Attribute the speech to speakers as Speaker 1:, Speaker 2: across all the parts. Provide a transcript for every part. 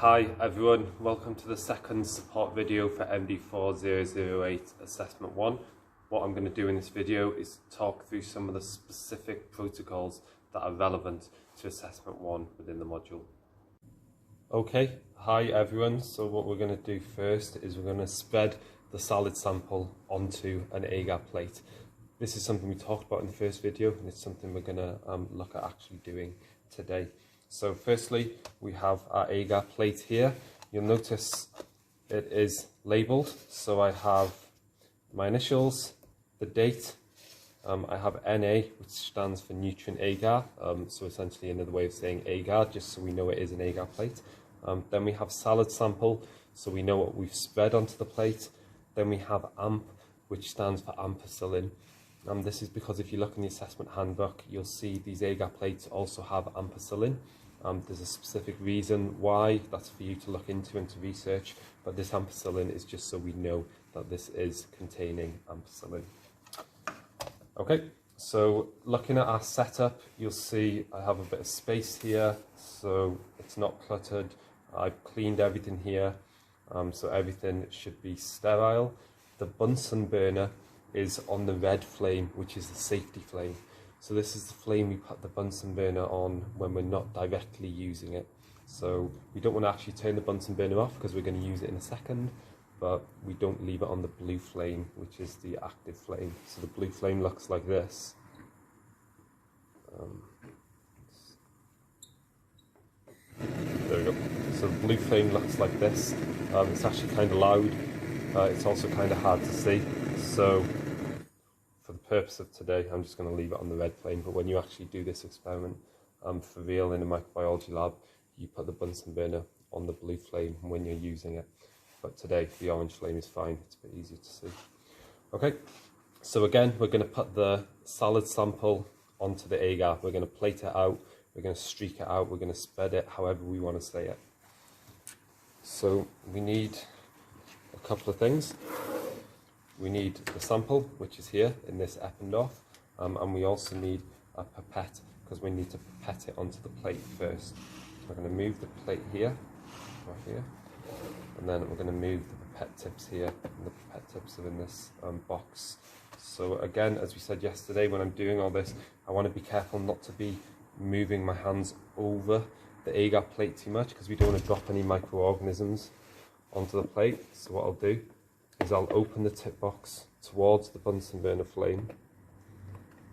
Speaker 1: Hi everyone, welcome to the second support video for MD4008 Assessment 1. What I'm going to do in this video is talk through some of the specific protocols that are relevant to Assessment 1 within the module. Okay, hi everyone, so what we're going to do first is we're going to spread the solid sample onto an agar plate. This is something we talked about in the first video and it's something we're going to look at actually doing today. So firstly, we have our agar plate here. You'll notice it is labelled. So I have my initials, the date, I have NA, which stands for nutrient agar. So essentially another way of saying agar, just so we know it is an agar plate. Then we have solid sample, so we know what we've spread onto the plate. Then we have AMP, which stands for ampicillin. This is because if you look in the assessment handbook, you'll see these agar plates also have ampicillin. There's a specific reason why, that's for you to look into and to research, but this ampicillin is just so we know that this is containing ampicillin. Okay, so looking at our setup, you'll see I have a bit of space here, so it's not cluttered. I've cleaned everything here, so everything should be sterile. The Bunsen burner is on the red flame, which is the safety flame. So this is the flame we put the Bunsen burner on when we're not directly using it. So we don't want to actually turn the Bunsen burner off because we're going to use it in a second, but we don't leave it on the blue flame, which is the active flame. So the blue flame looks like this. There we go. So the blue flame looks like this. It's actually kind of loud. It's also kind of hard to see. So for the purpose of today, I'm just going to leave it on the red flame, but when you actually do this experiment for real in a microbiology lab, you put the Bunsen burner on the blue flame when you're using it. But today, the orange flame is fine, it's a bit easier to see. Okay, so again, we're going to put the solid sample onto the agar. We're going to plate it out, we're going to streak it out, we're going to spread it however we want to say it. So we need a couple of things. We need the sample, which is here in this Eppendorf, and we also need a pipette because we need to pipette it onto the plate first. We're going to move the plate here, right here, and then we're going to move the pipette tips here, and the pipette tips are in this box. So again, as we said yesterday, when I'm doing all this, I want to be careful not to be moving my hands over the agar plate too much because we don't want to drop any microorganisms onto the plate. So what I'll do is I'll open the tip box towards the Bunsen burner flame,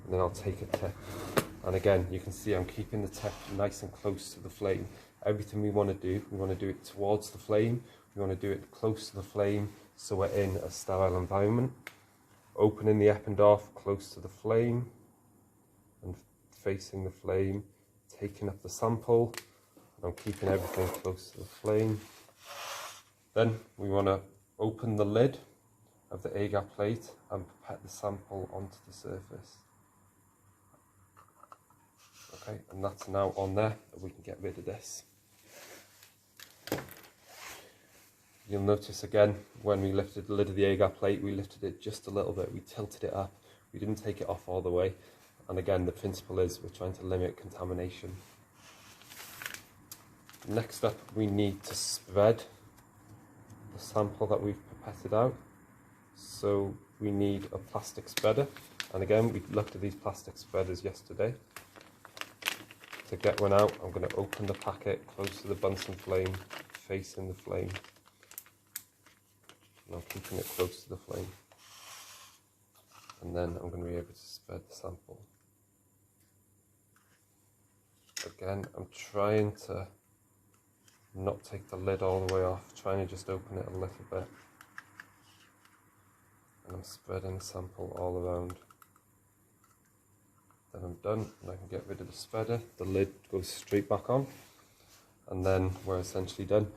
Speaker 1: and then I'll take a tip, and again you can see I'm keeping the tip nice and close to the flame. Everything we want to do it towards the flame, we want to do it close to the flame so we're in a sterile environment. Opening the Eppendorf close to the flame and facing the flame, taking up the sample, and I'm keeping everything close to the flame. Then we want to open the lid of the agar plate and pipette the sample onto the surface. Okay, and that's now on there, and we can get rid of this. You'll notice again, when we lifted the lid of the agar plate, we lifted it just a little bit, we tilted it up, we didn't take it off all the way. And again, the principle is we're trying to limit contamination. Next up, we need to spread the sample that we've pipetted out. So we need a plastic spreader, and again we looked at these plastic spreaders yesterday. To get one out, I'm going to open the packet close to the Bunsen flame, facing the flame, and I'm keeping it close to the flame, and then I'm going to be able to spread the sample. Again, I'm trying to not take the lid all the way off, trying to just open it a little bit, and I'm spreading the sample all around. Then I'm done, and I can get rid of the spreader. The lid goes straight back on, and then we're essentially done.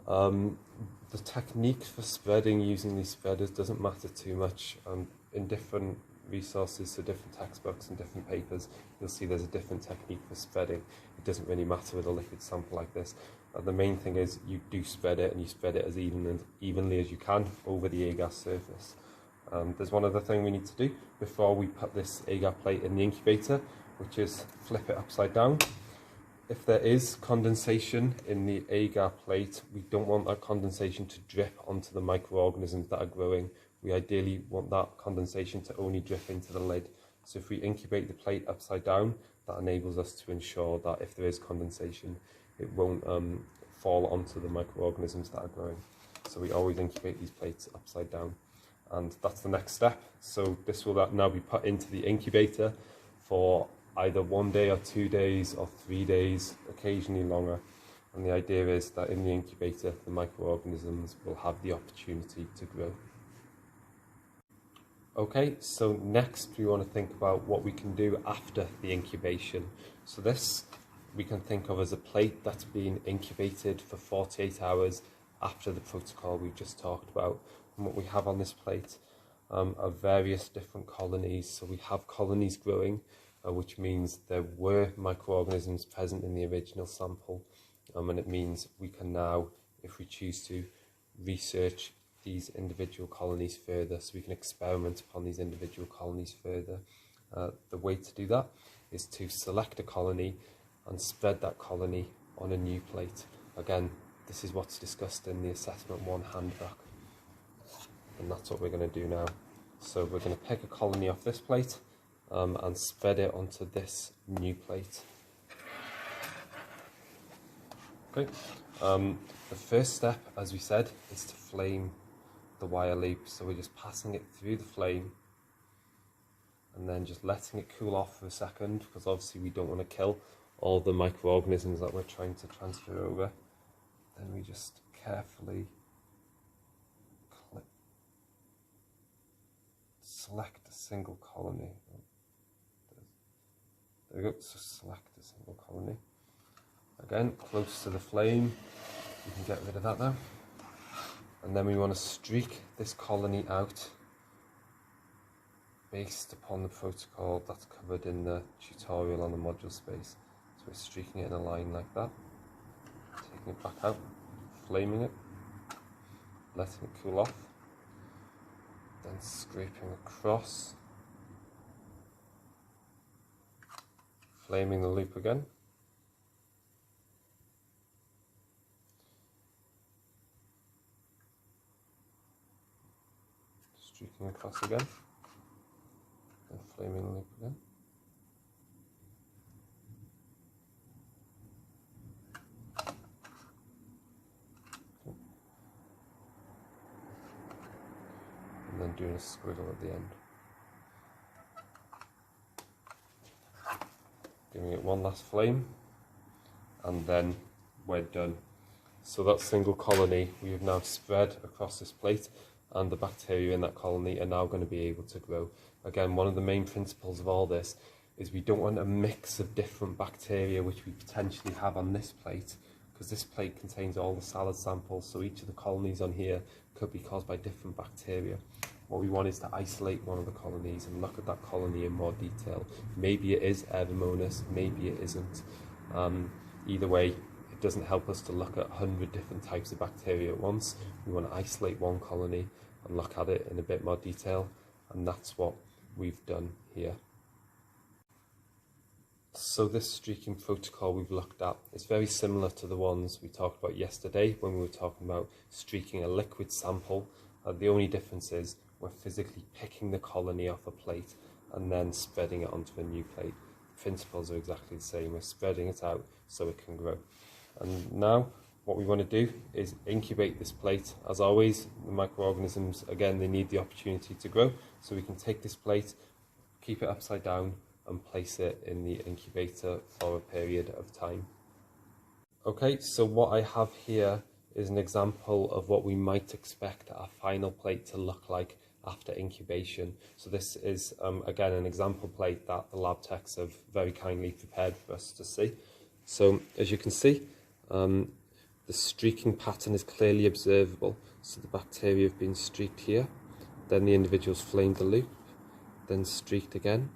Speaker 1: The technique for spreading using these spreaders doesn't matter too much. In different resources, so different textbooks and different papers, you'll see there's a different technique for spreading. It doesn't really matter with a liquid sample like this. The main thing is you do spread it, and you spread it as evenly as you can over the agar surface. There's one other thing we need to do before we put this agar plate in the incubator, which is flip it upside down. if there is condensation in the agar plate, we don't want that condensation to drip onto the microorganisms that are growing. We ideally want that condensation to only drip into the lid. So if we incubate the plate upside down, that enables us to ensure that if there is condensation, it won't fall onto the microorganisms that are growing. So we always incubate these plates upside down. And that's the next step. So this will now be put into the incubator for either 1 day or 2 days or 3 days, occasionally longer. And the idea is that in the incubator, the microorganisms will have the opportunity to grow. Okay, so next we want to think about what we can do after the incubation. So this we can think of as a plate that's been incubated for 48 hours after the protocol we've just talked about. And what we have on this plate are various different colonies. So we have colonies growing, which means there were microorganisms present in the original sample. And it means we can now, if we choose to, research these individual colonies further, so we can experiment upon these individual colonies further. The way to do that is to select a colony and spread that colony on a new plate. Again, this is what's discussed in the Assessment 1 handbook, and that's what we're going to do now. So we're going to pick a colony off this plate and spread it onto this new plate. Okay. The first step, as we said, is to flame the wire loop. So we're just passing it through the flame and then just letting it cool off for a second, because obviously we don't want to kill all the microorganisms that we're trying to transfer over. Then we just carefully select a single colony. There we go, so select a single colony. Again, close to the flame, you can get rid of that now. And then we want to streak this colony out based upon the protocol that's covered in the tutorial on the module space. So we're streaking it in a line like that, taking it back out, flaming it, letting it cool off, then scraping across, flaming the loop again, streaking across again, and flaming the loop again. Okay. And then doing a squiggle at the end. Giving it one last flame, and then we're done. So that single colony we have now spread across this plate, and the bacteria in that colony are now going to be able to grow. Again, one of the main principles of all this is we don't want a mix of different bacteria which we potentially have on this plate, because this plate contains all the salad samples, so each of the colonies on here could be caused by different bacteria. What we want is to isolate one of the colonies and look at that colony in more detail. Maybe it is Aeromonas, maybe it isn't. Either way, it doesn't help us to look at 100 different types of bacteria at once. We want to isolate one colony and look at it in a bit more detail, and that's what we've done here. So this streaking protocol we've looked at is very similar to the ones we talked about yesterday when we were talking about streaking a liquid sample. The only difference is we're physically picking the colony off a plate and then spreading it onto a new plate. The principles are exactly the same. We're spreading it out so it can grow. And now what we want to do is incubate this plate. As always, the microorganisms, again, they need the opportunity to grow. So we can take this plate, keep it upside down, and place it in the incubator for a period of time. Okay, so what I have here is an example of what we might expect our final plate to look like after incubation. So this is, again, an example plate that the lab techs have very kindly prepared for us to see. So as you can see, the streaking pattern is clearly observable. So the bacteria have been streaked here, then the individuals flamed the loop, then streaked again,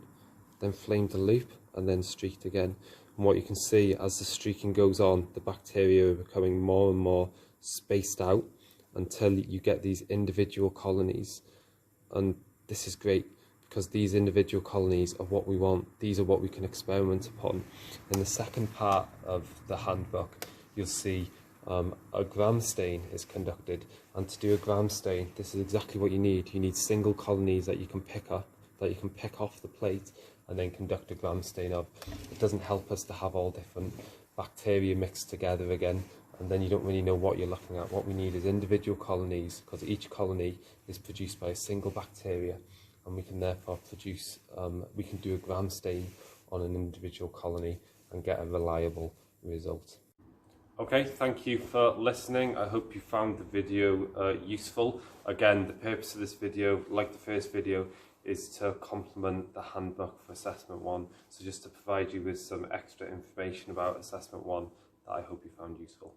Speaker 1: then flamed the loop, and then streaked again. And what you can see as the streaking goes on, the bacteria are becoming more and more spaced out until you get these individual colonies. And this is great because these individual colonies are what we want. These are what we can experiment upon. In the second part of the handbook, you'll see a gram stain is conducted, and to do a gram stain, this is exactly what you need. You need single colonies that you can pick up, that you can pick off the plate and then conduct a gram stain of. It doesn't help us to have all different bacteria mixed together again, and then you don't really know what you're looking at. What we need is individual colonies, because each colony is produced by a single bacteria, and we can therefore produce, we can do a gram stain on an individual colony and get a reliable result. Okay, thank you for listening. I hope you found the video useful. Again, the purpose of this video, like the first video, is to complement the handbook for Assessment 1. So just to provide you with some extra information about Assessment 1 that I hope you found useful.